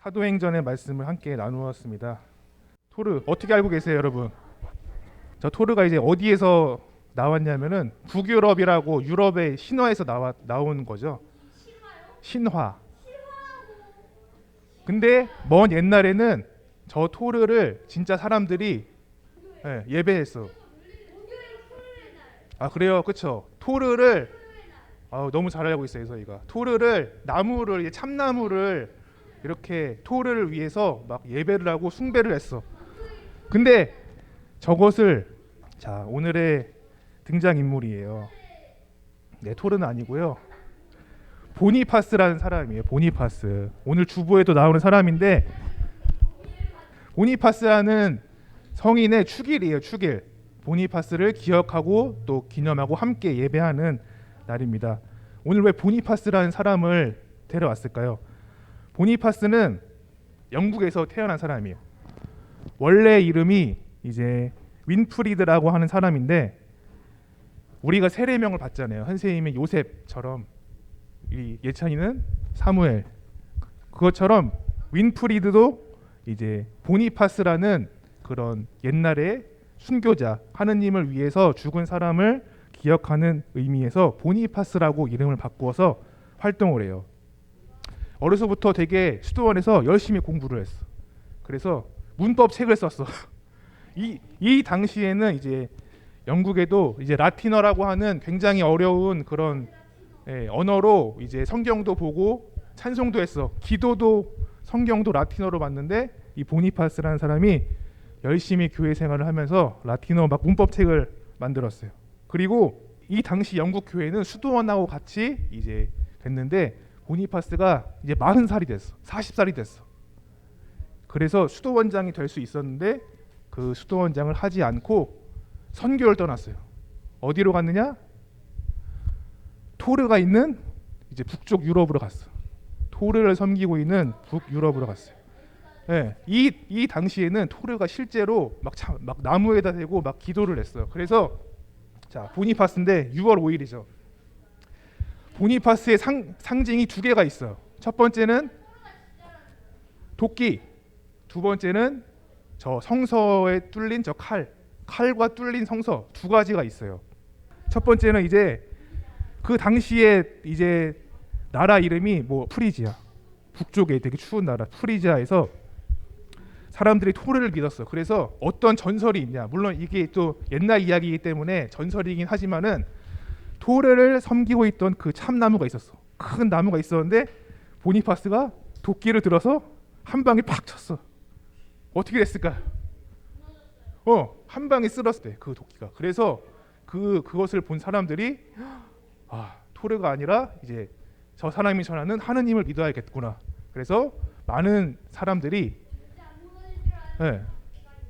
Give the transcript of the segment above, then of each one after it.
사도행전의 말씀을 함께 나누었습니다. 토르 어떻게 알고 계세요, 여러분? 저 토르가 이제 어디에서 나왔냐면은 북유럽이라고 유럽의 신화에서 나온 거죠. 신화. 근데 먼 옛날에는 저 토르를 진짜 사람들이 예배했어. 아 그래요, 그렇죠. 토르를 너무 잘 알고 있어요, 저희가. 토르를 나무를 참나무를 이렇게 토르를 위해서 막 예배를 하고 숭배를 했어. 근데 저것을 자 오늘의 등장 인물이에요. 네, 토르는 아니고요. 보니파스라는 사람이에요. 보니파스. 오늘 주보에도 나오는 사람인데 보니파스라는 성인의 축일이에요. 축일. 보니파스를 기억하고 또 기념하고 함께 예배하는 날입니다. 오늘 왜 보니파스라는 사람을 데려왔을까요? 보니파스는 영국에서 태어난 사람이에요. 원래 이름이 이제 윈프리드라고 하는 사람인데 우리가 세례명을 받잖아요. 선생님의 요셉처럼 이 예찬이는 사무엘. 그것처럼 윈프리드도 이제 보니파스라는 그런 옛날에 순교자, 하느님을 위해서 죽은 사람을 기억하는 의미에서 보니파스라고 이름을 바꾸어서 활동을 해요. 어려서부터 되게 수도원에서 열심히 공부를 했어. 그래서 문법 책을 썼어. 이 당시에는 이제 영국에도 이제 라틴어라고 하는 굉장히 어려운 그런 언어로 이제 성경도 보고 찬송도 했어. 기도도 성경도 라틴어로 봤는데 이 보니파스라는 사람이 열심히 교회 생활을 하면서 라틴어 막 문법책을 만들었어요. 그리고 이 당시 영국 교회는 수도원하고 같이 이제 됐는데 보니파스가 이제 40살이 됐어. 40살이 됐어. 그래서 수도원장이 될 수 있었는데 그 수도원장을 하지 않고 선교를 떠났어요. 어디로 갔느냐? 토르가 있는 이제 북쪽 유럽으로 갔어. 토르를 섬기고 있는 북유럽으로 갔어요. 네, 이 당시에는 토르가 실제로 막 나무에다 대고 막 기도를 했어요. 그래서 자 보니파스인데 6월 5일이죠. 보니파스의 상징이 두 개가 있어요. 첫 번째는 도끼, 두 번째는 저 성서에 뚫린 저 칼과 뚫린 성서 두 가지가 있어요. 첫 번째는 이제 그 당시에 이제 나라 이름이 뭐 프리지아, 북쪽에 되게 추운 나라 프리지아에서 사람들이 토르를 믿었어. 그래서 어떤 전설이 있냐, 물론 이게 또 옛날 이야기이기 때문에 전설이긴 하지만은 토르를 섬기고 있던 그 참나무가 있었어. 큰 나무가 있었는데 보니파스가 도끼를 들어서 한 방에 팍 쳤어. 어떻게 됐을까? 한 방에 쓸었대 그 도끼가. 그래서 그것을 본 사람들이 토르가 아니라 이제 저 사람이 전하는 하느님을 믿어야겠구나. 그래서 많은 사람들이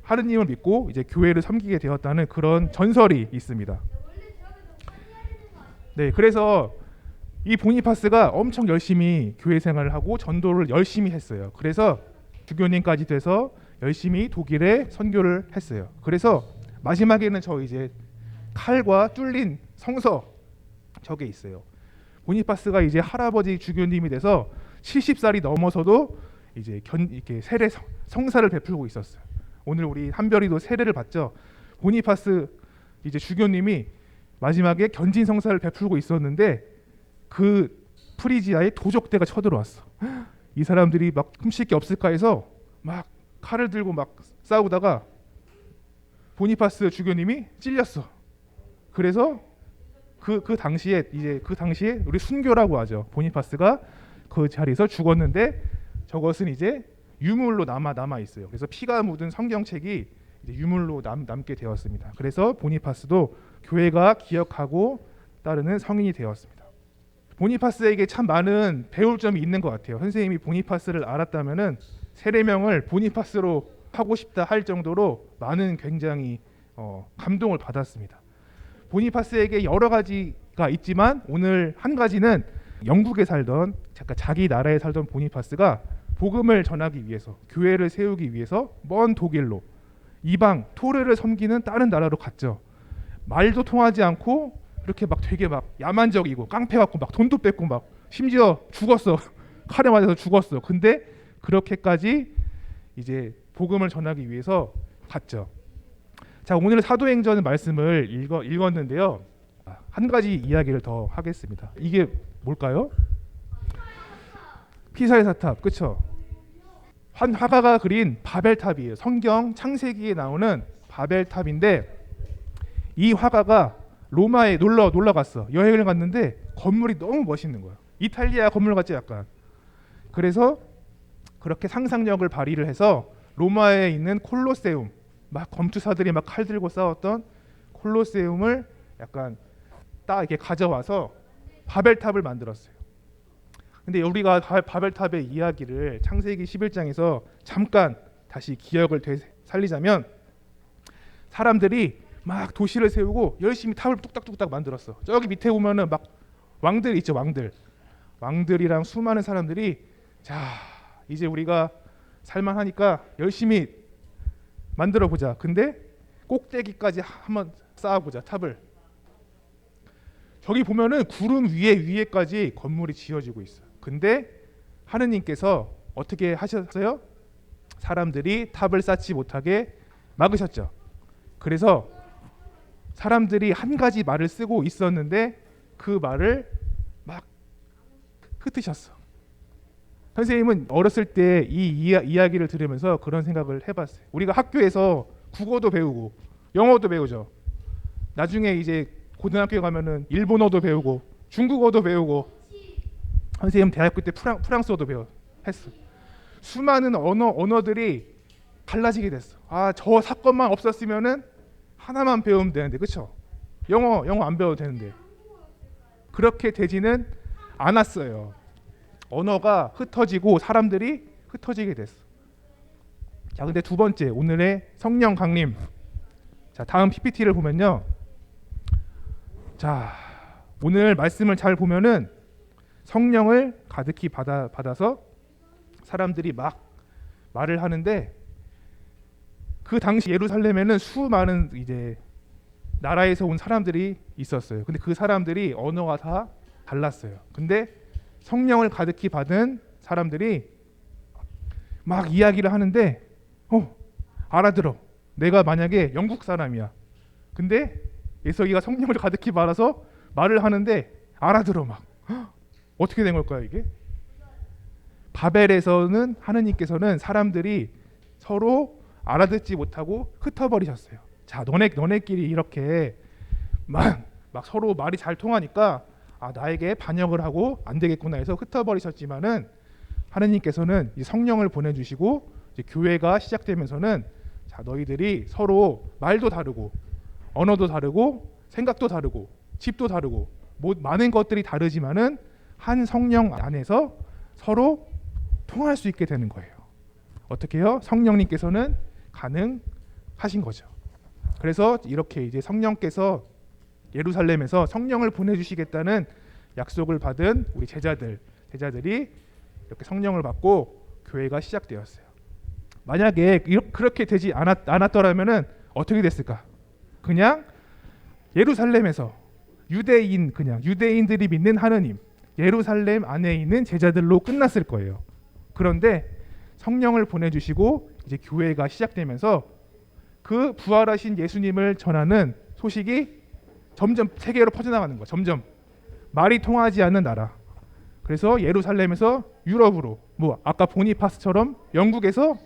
하느님을 믿고 이제 교회를 섬기게 되었다는 그런 전설이 있습니다. 네, 그래서 이 보니파스가 엄청 열심히 교회 생활을 하고 전도를 열심히 했어요. 그래서 주교님까지 돼서 열심히 독일에 선교를 했어요. 그래서 마지막에는 저 이제 칼과 뚫린 성서 저게 있어요. 보니파스가 이제 할아버지 주교님이 돼서 70살이 넘어서도 이제 이렇게 세례 성사를 베풀고 있었어요. 오늘 우리 한별이도 세례를 받죠. 보니파스 이제 주교님이 마지막에 견진 성사를 베풀고 있었는데 그 프리지아에 도적대가 쳐들어왔어. 이 사람들이 막 흠칠 게 없을까 해서 막 칼을 들고 막 싸우다가 보니파스 주교님이 찔렸어. 그래서 그 당시에 우리 순교라고 하죠. 보니파스가 그 자리에서 죽었는데 저것은 이제 유물로 남아 있어요. 그래서 피가 묻은 성경책이 이제 유물로 남게 되었습니다. 그래서 보니파스도 교회가 기억하고 따르는 성인이 되었습니다. 보니파스에게 참 많은 배울 점이 있는 것 같아요. 선생님이 보니파스를 알았다면은 세례명을 보니파스로 하고 싶다 할 정도로 많은 굉장히 감동을 받았습니다. 보니파스에게 여러 가지가 있지만 오늘 한 가지는 영국에 살던 자기 나라에 살던 보니파스가 복음을 전하기 위해서 교회를 세우기 위해서 먼 독일로 이방 토르를 섬기는 다른 나라로 갔죠. 말도 통하지 않고 이렇게 막 되게 막 야만적이고 깡패 같고 막 돈도 뺏고 막 심지어 죽었어. 칼에 맞아서 죽었어. 근데 그렇게까지 이제 복음을 전하기 위해서 갔죠. 자, 오늘 사도행전 말씀을 읽었는데요. 한 가지 이야기를 더 하겠습니다. 이게 뭘까요? 피사의 사탑, 그렇죠? 한 화가가 그린 바벨탑이에요. 성경 창세기에 나오는 바벨탑인데 이 화가가 로마에 놀러 갔어. 여행을 갔는데 건물이 너무 멋있는 거야. 이탈리아 건물 같지 약간. 그래서 그렇게 상상력을 발휘를 해서 로마에 있는 콜로세움, 막 검투사들이 막 칼 들고 싸웠던 콜로세움을 약간 딱 이렇게 가져와서 바벨탑을 만들었어요. 근데 우리가 바벨탑의 이야기를 창세기 11장에서 잠깐 다시 기억을 되살리자면 사람들이 막 도시를 세우고 열심히 탑을 뚝딱뚝딱 만들었어. 저기 밑에 보면은 막 왕들 있죠, 왕들이랑 수많은 사람들이 자 이제 우리가 살만하니까 열심히 만들어 보자. 근데 꼭대기까지 한번 쌓아보자, 탑을. 저기 보면은 구름 위에까지 건물이 지어지고 있어. 근데 하느님께서 어떻게 하셨어요? 사람들이 탑을 쌓지 못하게 막으셨죠. 그래서 사람들이 한 가지 말을 쓰고 있었는데 그 말을 막 흩으셨어. 선생님은 어렸을 때 이 이야기를 들으면서 그런 생각을 해봤어요. 우리가 학교에서 국어도 배우고 영어도 배우죠. 나중에 이제 고등학교에 가면은 일본어도 배우고 중국어도 배우고 선생님 대학교 때 프랑스어도 했어. 수많은 언어들이 달라지게 됐어. 아, 저 사건만 없었으면은 하나만 배우면 되는데, 그렇죠? 영어 안 배워도 되는데 그렇게 되지는 않았어요. 언어가 흩어지고 사람들이 흩어지게 됐어. 자, 근데 두 번째 오늘의 성령 강림. 자, 다음 PPT를 보면요. 자, 오늘 말씀을 잘 보면은 성령을 가득히 받아서 사람들이 막 말을 하는데 그 당시 예루살렘에는 수많은 이제 나라에서 온 사람들이 있었어요. 근데 그 사람들이 언어가 다 달랐어요. 근데 성령을 가득히 받은 사람들이 막 이야기를 하는데 알아들어. 내가 만약에 영국 사람이야. 근데 예서기가 성령을 가득히 받아서 말을 하는데 알아들어 막. 어떻게 된 걸까요 이게? 바벨에서는 하느님께서는 사람들이 서로 알아듣지 못하고 흩어버리셨어요. 자, 너네끼리 이렇게 막 서로 말이 잘 통하니까 나에게 반역을 하고 안 되겠구나 해서 흩어버리셨지만은 하느님께서는 이 성령을 보내주시고 이제 교회가 시작되면서는 자, 너희들이 서로 말도 다르고 언어도 다르고 생각도 다르고 집도 다르고 많은 것들이 다르지만은 한 성령 안에서 서로 통할 수 있게 되는 거예요. 어떻게요? 성령님께서는 가능하신 거죠. 그래서 이렇게 이제 성령께서 예루살렘에서 성령을 보내주시겠다는 약속을 받은 우리 제자들이 이렇게 성령을 받고 교회가 시작되었어요. 만약에 그렇게 되지 않았더라면은 어떻게 됐을까? 그냥 예루살렘에서 유대인들이 믿는 하느님, 예루살렘 안에 있는 제자들로 끝났을 거예요. 그런데 성령을 보내주시고 이제 교회가 시작되면서 그 부활하신 예수님을 전하는 소식이 점점 세계로 퍼져나가는 거야. 점점 말이 통하지 않는 나라. 그래서 예루살렘에서 유럽으로, 아까 보니파스처럼 영국에서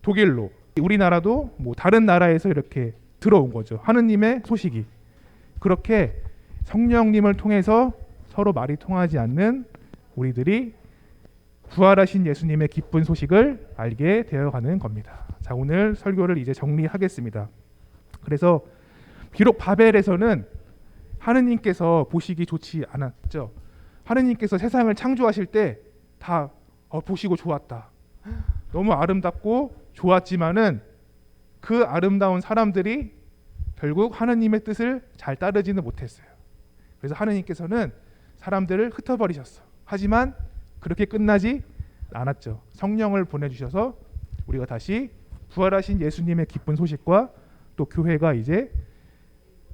독일로, 우리나라도 다른 나라에서 이렇게 들어온 거죠. 하느님의 소식이. 그렇게 성령님을 통해서 서로 말이 통하지 않는 우리들이 부활하신 예수님의 기쁜 소식을 알게 되어가는 겁니다. 자, 오늘 설교를 이제 정리하겠습니다. 그래서 비록 바벨에서는 하느님께서 보시기 좋지 않았죠. 하느님께서 세상을 창조하실 때 다 보시고 좋았다. 너무 아름답고 좋았지만은 그 아름다운 사람들이 결국 하느님의 뜻을 잘 따르지는 못했어요. 그래서 하느님께서는 사람들을 흩어버리셨어. 하지만 그렇게 끝나지 않았죠. 성령을 보내주셔서 우리가 다시 부활하신 예수님의 기쁜 소식과 또 교회가 이제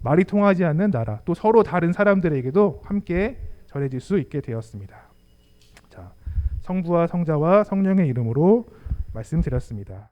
말이 통하지 않는 나라, 또 서로 다른 사람들에게도 함께 전해질 수 있게 되었습니다. 자, 성부와 성자와 성령의 이름으로 말씀드렸습니다.